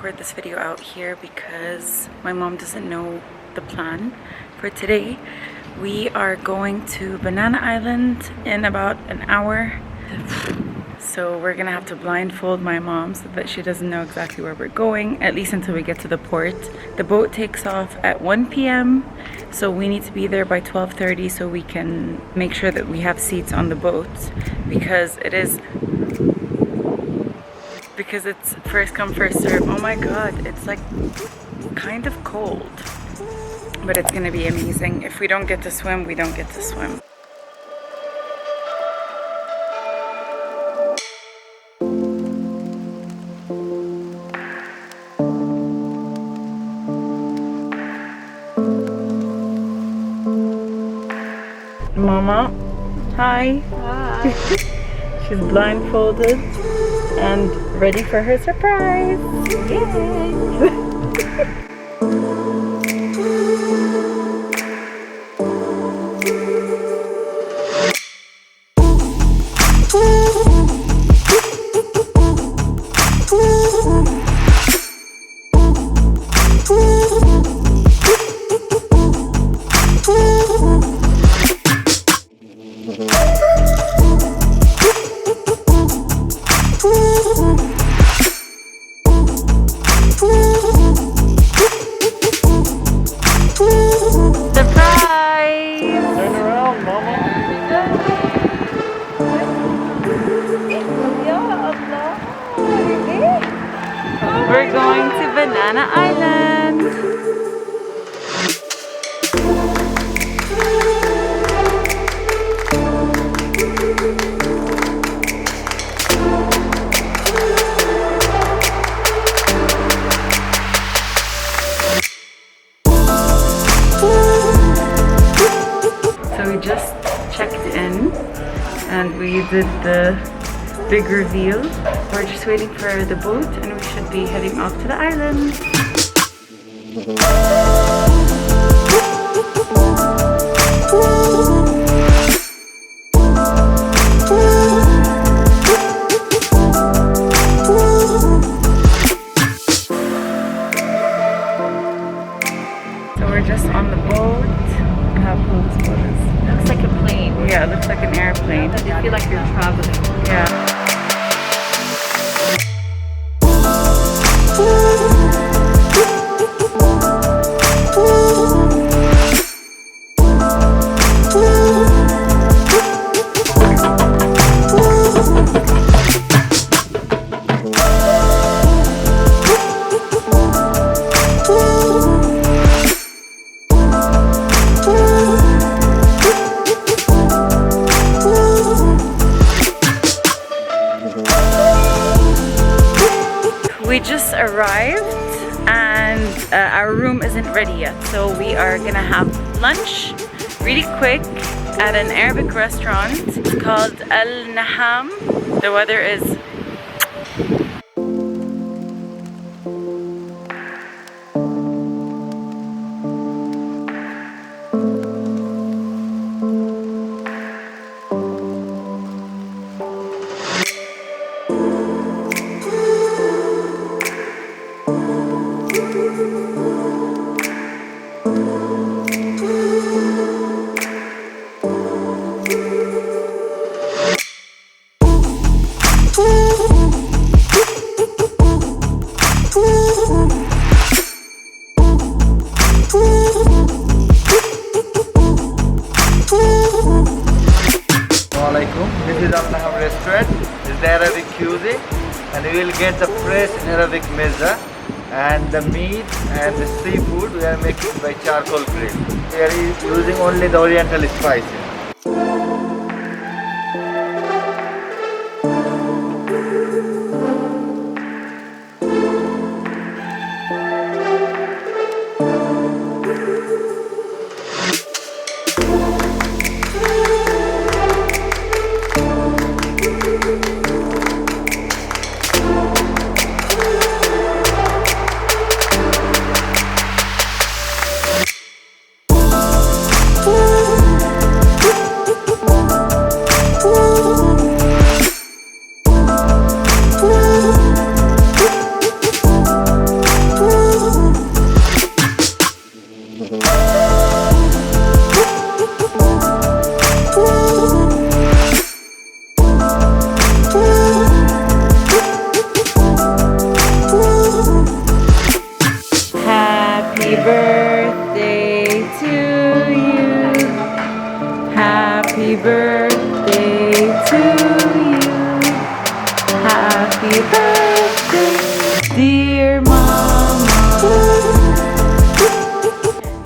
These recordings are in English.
record this video out here because my mom doesn't know the plan for today. We are going to Banana Island in about an hour. So we're gonna have to blindfold my mom so that she doesn't know exactly where we're going, at least until we get to the port. The boat takes off at 1 p.m. so we need to be there by 12:30 so we can make sure that we have seats on the boat because it's first come first serve. Oh my god, it's like kind of cold, but it's gonna be amazing. If we don't get to swim, we don't get to swim. Mama, hi. Hi. She's blindfolded and ready for her surprise. Yay. We're going to Banana Island. So we just checked in and we did the big reveal. We're just waiting for the boat and we should be heading off to the island. So we're just on the boat. How cool this boat is. Looks like a plane. Yeah, it looks like an airplane. You feel like you're traveling. Yeah. We just arrived and our room isn't ready yet, so we are gonna have lunch really quick at an Arabic restaurant. It's called Al Naham. The weather is This is Al Naham restaurant. This is the Arabic cuisine, and we will get the fresh Arabic mezza and the meat and the seafood we are making by charcoal grill. We are using only the oriental spices.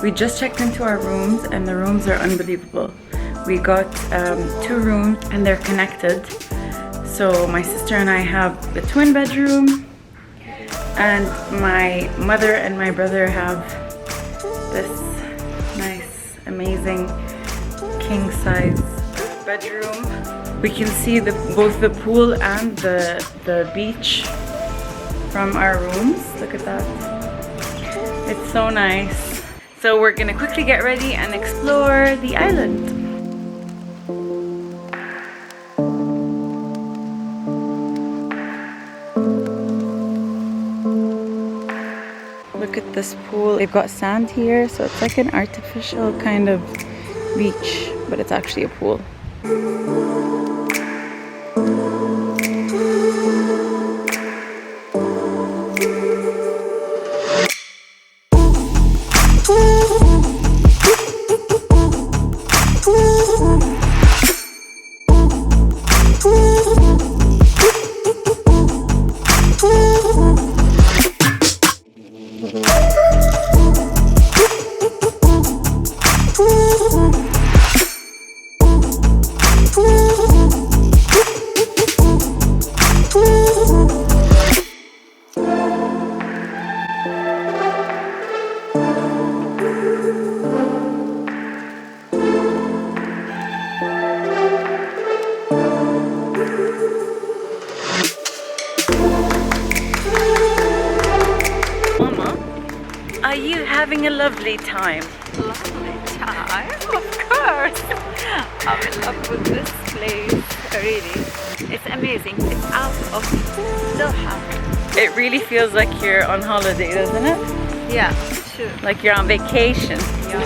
We just checked into our rooms and the rooms are unbelievable. We got 2 rooms and they're connected. So my sister and I have the twin bedroom, and my mother and my brother have this nice, amazing king size bedroom. We can see both the pool and the beach from our rooms. Look at that. It's so nice. So we're gonna quickly get ready and explore the island. Look at this pool. They've got sand here, so it's like an artificial kind of beach, but it's actually a pool. Are you having a lovely time? Lovely time, of course. I'm in love with this place, really. It's amazing. It's out of Doha. It really feels like you're on holiday, doesn't it? Yeah, sure. Like you're on vacation. Yeah.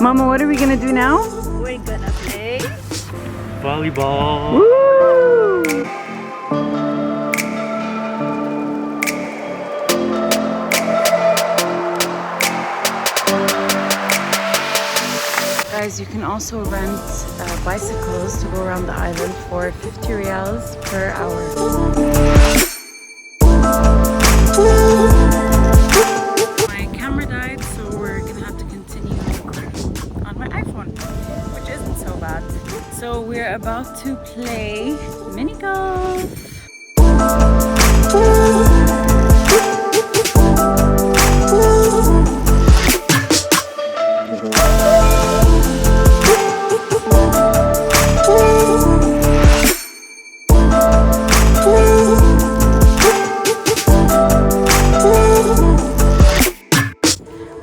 Mama, what are we gonna do now? We're gonna play Volleyball. Woo! Guys, you can also rent bicycles to go around the island for 50 riyals per hour. My camera died, so we're gonna have to continue on my iPhone, which isn't so bad. So we're about to play mini golf.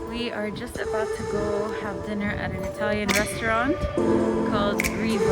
We are just about to go have dinner at an Italian restaurant called Riva.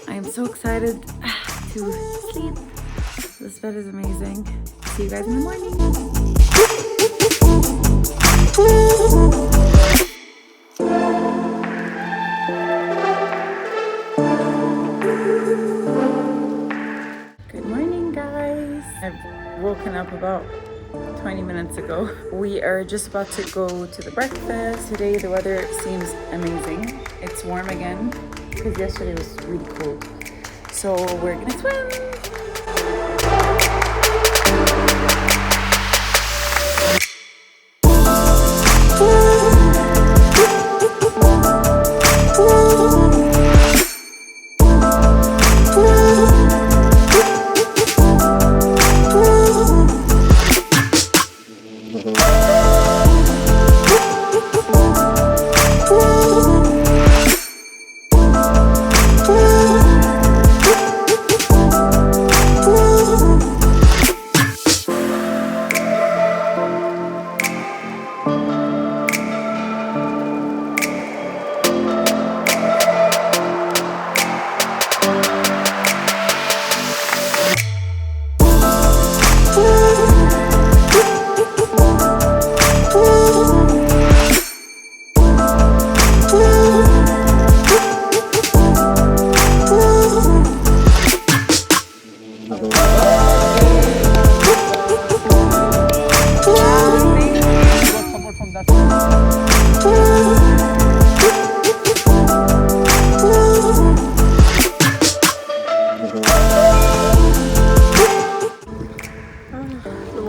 I am so excited to sleep. This bed is amazing. See you guys in the morning. Good morning, guys. I've woken up about 20 minutes ago. We are just about to go to the breakfast. Today the weather seems amazing. It's warm again because yesterday was really cold. So we're gonna swim.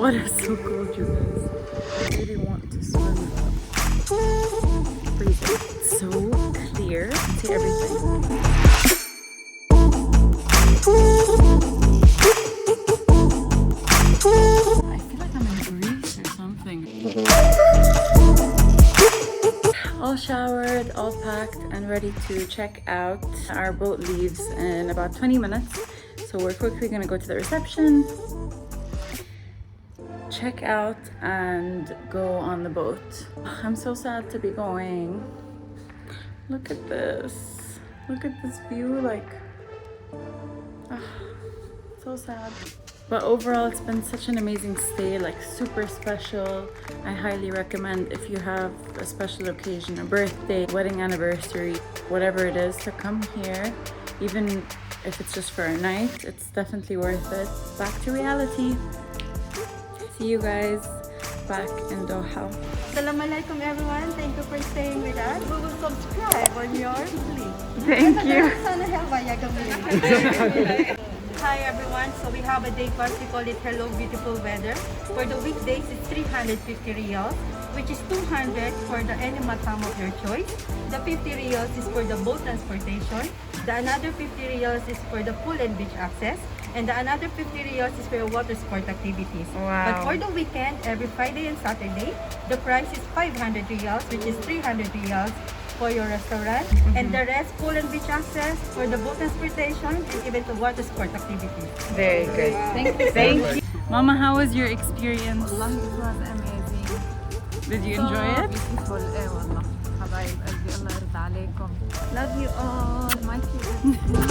water is so cold, you guys. I really want to swim. Freezing. It's so clear. See everything. I feel like I'm in Greece or something. All showered, all packed, and ready to check out. Our boat leaves in about 20 minutes. So we're quickly gonna go to the reception, check out, and go on the boat. I'm so sad to be going. Look at this. Look at this view, like, so sad. But overall, it's been such an amazing stay, like super special. I highly recommend if you have a special occasion, a birthday, wedding anniversary, whatever it is, to come here. Even if it's just for a night, it's definitely worth it. Back to reality. See you guys back in Doha. Assalamualaikum everyone. Thank you for staying with us. We will subscribe on your link. Thank you. Hi everyone. So we have a day pass. We call it Hello Beautiful Weather. For the weekdays, it's 350 riyals, which is 200 for the any matam of your choice. The 50 riyals is for the boat transportation. The another 50 riyals is for the pool and beach access. And the another 50 riyals is for your water sport activities. Wow. But for the weekend, every Friday and Saturday, the price is 500 riyals, which is 300 riyals for your restaurant. And the rest, pool and beach access for the boat transportation and even the water sport activities. Very good. Thank you. Thank you. Mama, how was your experience? والله it was amazing. Did you enjoy it? Beautiful. والله حبايب قلبي الله يرضى عليكم. Love you all my kids.